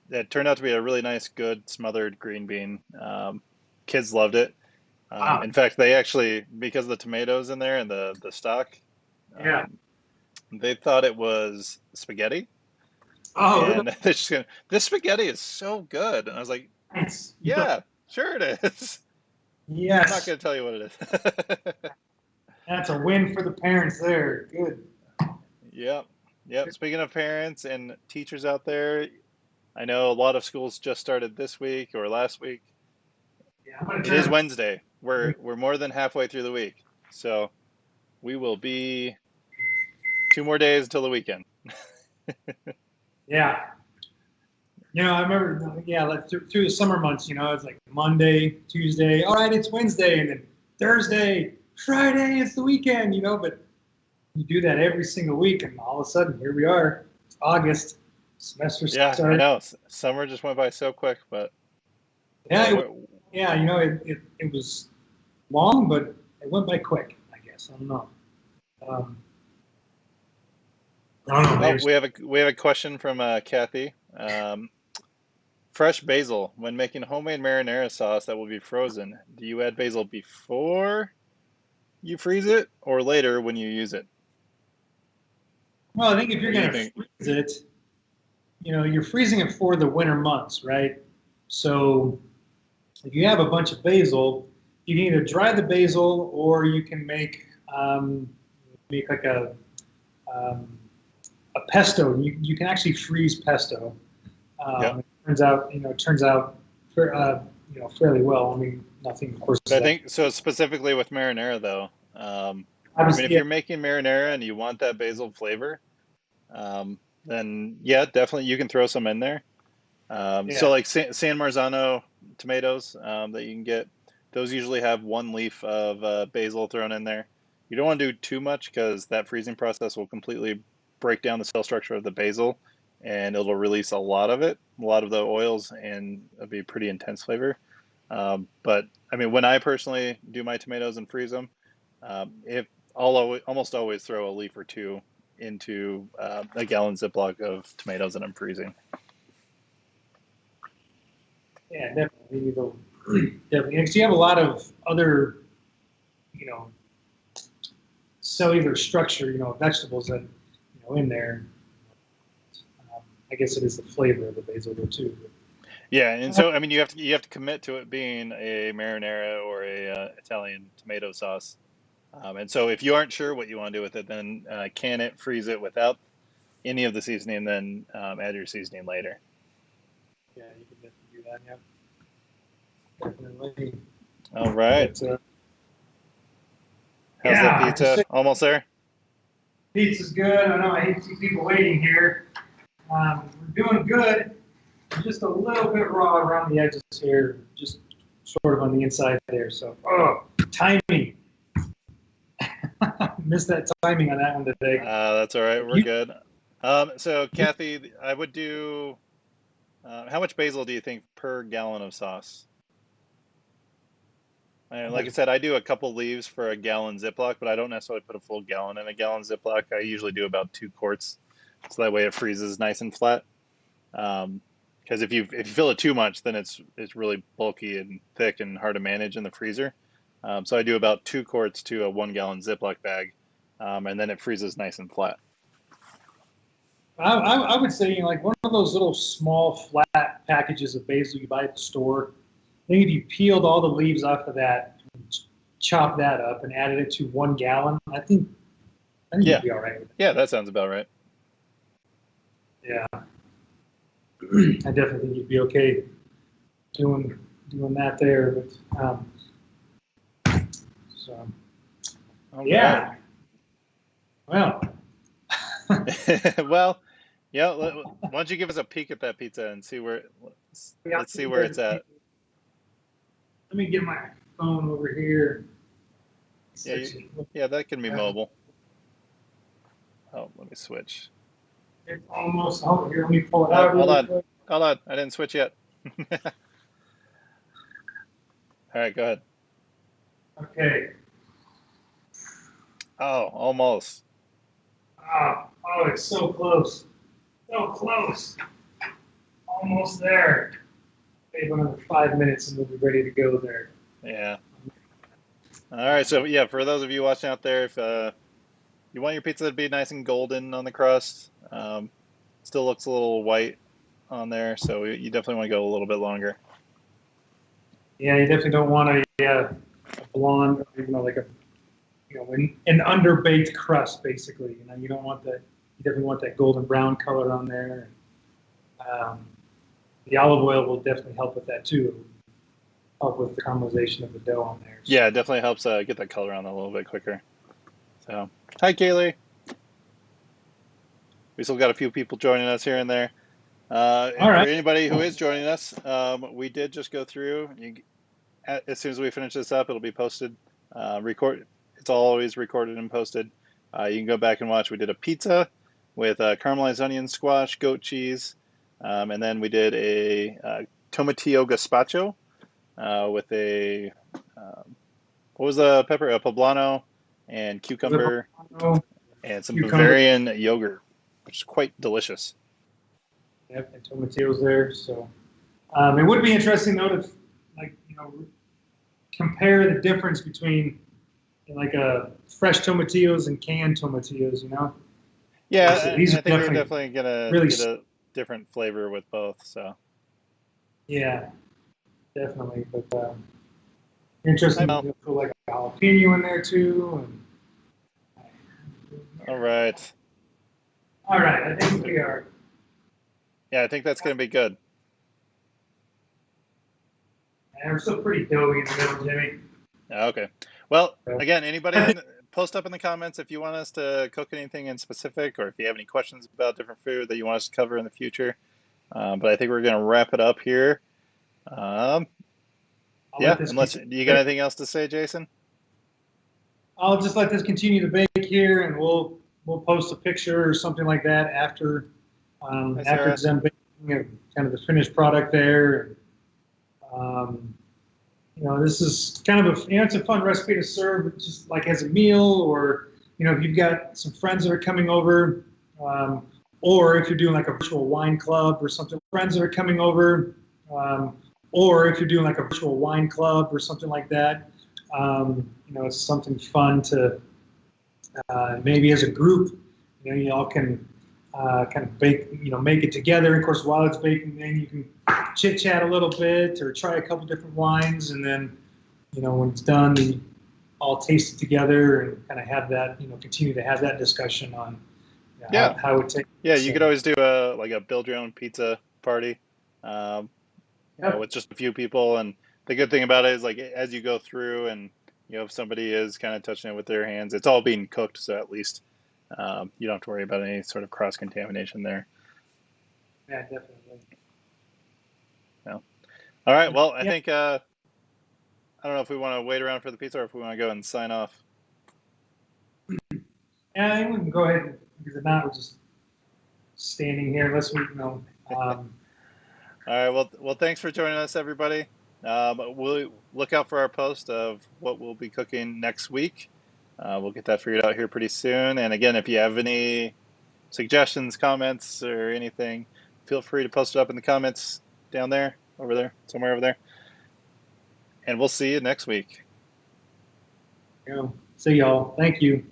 that turned out to be a really nice, good smothered green bean. Kids loved it. Wow. In fact, they actually, because of the tomatoes in there and the stock, Yeah. um, they thought it was spaghetti, Oh, really and they're just going, "This spaghetti is so good." And I was like, nice. "Yeah, sure it is. I'm not Yes. going to tell you what it is." That's a win for the parents there. Good. Yep, yep. Speaking of parents and teachers out there, I know a lot of schools just started this week or last week. Yeah, I'm gonna It try is to. Wednesday. We're more than halfway through the week, so we will be 2 more days until the weekend. Yeah. I remember, yeah, like through the summer months, it's like Monday, Tuesday, all right, it's Wednesday, and then Thursday, Friday, it's the weekend, but you do that every single week, and all of a sudden, here we are. It's August, semester Yeah, I started. know. Summer just went by so quick, but Yeah, yeah, yeah, it was long, but it went by quick, I guess. I don't know. Um, I don't know, oh, maybe. we have a question from Kathy. Fresh basil. When making homemade marinara sauce that will be frozen, do you add basil before you freeze it or later when you use it? Well, I think if you're What do you going to think? freeze it, you're freezing it for the winter months, right? So if you have a bunch of basil, you can either dry the basil or you can make like um, a pesto. You can actually freeze pesto. Yeah. It turns out fairly well. I mean, nothing, of course, But is I like think so specifically with marinara though. I mean, if obviously, yeah, you're making marinara and you want that basil flavor, then yeah, definitely you can throw some in there. So yeah, like San Marzano tomatoes that you can get, those usually have one leaf of basil thrown in there. You don't want to do too much because that freezing process will completely break down the cell structure of the basil, and it'll release a lot of it, a lot of the oils, and it'll be pretty intense flavor. But I mean, when I personally do my tomatoes and freeze them, if almost always throw a leaf or two into a gallon Ziploc of tomatoes that I'm freezing. yeah, definitely. Definitely, because you have a lot of other, you know, cellular structure, vegetables that, in there. I guess it is the flavor of the basil though too. Yeah, and so I mean, you have to commit to it being a marinara or a Italian tomato sauce. And so if you aren't sure what you want to do with it, then can it, freeze it without any of the seasoning, then add your seasoning later. Yeah, you can definitely do that. Yeah, definitely. All right, But how's that yeah, I just pizza? say Almost there. pizza's good. I know I hate to see people waiting here. We're doing good. Just a little bit raw around the edges here, just sort of on the inside there. So, timing. Missed that timing on that one today. That's all right. But We're good. So Kathy, I would do. How much basil do you think per gallon of sauce? And like I said, I do a couple leaves for a gallon Ziploc, but I don't necessarily put a full gallon in a gallon Ziploc. I usually do about 2 quarts, so that way it freezes nice and flat. Because if you fill it too much, then it's really bulky and thick and hard to manage in the freezer. So I do about 2 quarts to a 1 gallon Ziploc bag, and then it freezes nice and flat. I would say, like one of those little small flat packages of basil you buy at the store. I think if you peeled all the leaves off of that, chop that up, and added it to 1 gallon, I think you'd Yeah, be all right with it. yeah, that sounds about right. Yeah, I definitely think you'd be okay doing doing that there. But so All right. yeah, well, Well, yeah. Why don't you give us a peek at that pizza and see where? yeah, Let's see where it's at. let me get my phone over here. Yeah, yeah, that can be mobile. Oh, let me switch. It's almost over here. Let me pull it Oh, out hold really on, quick. hold on. I didn't switch yet. All right, go ahead. Okay. Oh, almost. Oh, it's so close. So close. Almost there. Maybe another 5 minutes and we'll be ready to go there. Yeah. All right. So yeah, for those of you watching out there, if you want your pizza to be nice and golden on the crust, still looks a little white on there, so you definitely want to go a little bit longer. Yeah, you definitely don't want a blonde, or even like an underbaked crust, basically. You don't want that. You definitely want that golden brown color on there. The olive oil will definitely help with that too. Help with the caramelization of the dough on there. So. Yeah, it definitely helps get that color on a little bit quicker. So, hi Kaylee. We still got a few people joining us here and there. All For right. anybody who is joining us, we did just go through. As soon as we finish this up, it'll be posted. It's always recorded and posted. You can go back and watch. We did a pizza with caramelized onion, squash, goat cheese, and then we did a Tomatillo Gazpacho with a what was the pepper? A poblano and cucumber and some Bavarian yogurt, which is quite delicious. Yep, and tomatillos there. So it would be interesting though to compare the difference between like fresh tomatillos and canned tomatillos. Yeah, so these I think we're definitely gonna get a different flavor with both. So yeah, definitely. But interesting. You'll put like a jalapeno in there too. All right. All right, I think we are. Yeah, I think that's going to be good. And we're still pretty doughy in the middle, Jimmy. Okay. Well, again, anybody post up in the comments if you want us to cook anything in specific, or if you have any questions about different food that you want us to cover in the future. But I think we're going to wrap it up here. Yeah, unless you got anything else to say, Jason? I'll just let this continue to bake here, and we'll post a picture or something like that after it's done baking, kind of the finished product there. This is kind of it's a fun recipe to serve just like as a meal, or if you've got some friends that are coming over, or if you're doing like a virtual wine club or something, friends that are coming over, or if you're doing like a virtual wine club or something like that. It's something fun to maybe as a group, y'all can kind of bake, make it together. Of course, while it's baking, then you can chit chat a little bit or try a couple different wines, and then, when it's done, you all taste it together and kind of have that, continue to have that discussion on how it takes. Yeah, you could always do a build your own pizza party, with just a few people. And the good thing about it is, like, as you go through and if somebody is kind of touching it with their hands, it's all being cooked, so at least you don't have to worry about any sort of cross contamination there. Yeah, definitely. No. All right. Well, I think I don't know if we want to wait around for the pizza or if we want to go and sign off. Yeah, I think we can go ahead, because if not, we're just standing here unless we All right. Well, thanks for joining us, everybody. We'll look out for our post of what we'll be cooking next week. We'll get that figured out here pretty soon. And again, if you have any suggestions, comments, or anything, feel free to post it up in the comments down there, over there, somewhere over there. And we'll see you next week. See y'all. Thank you.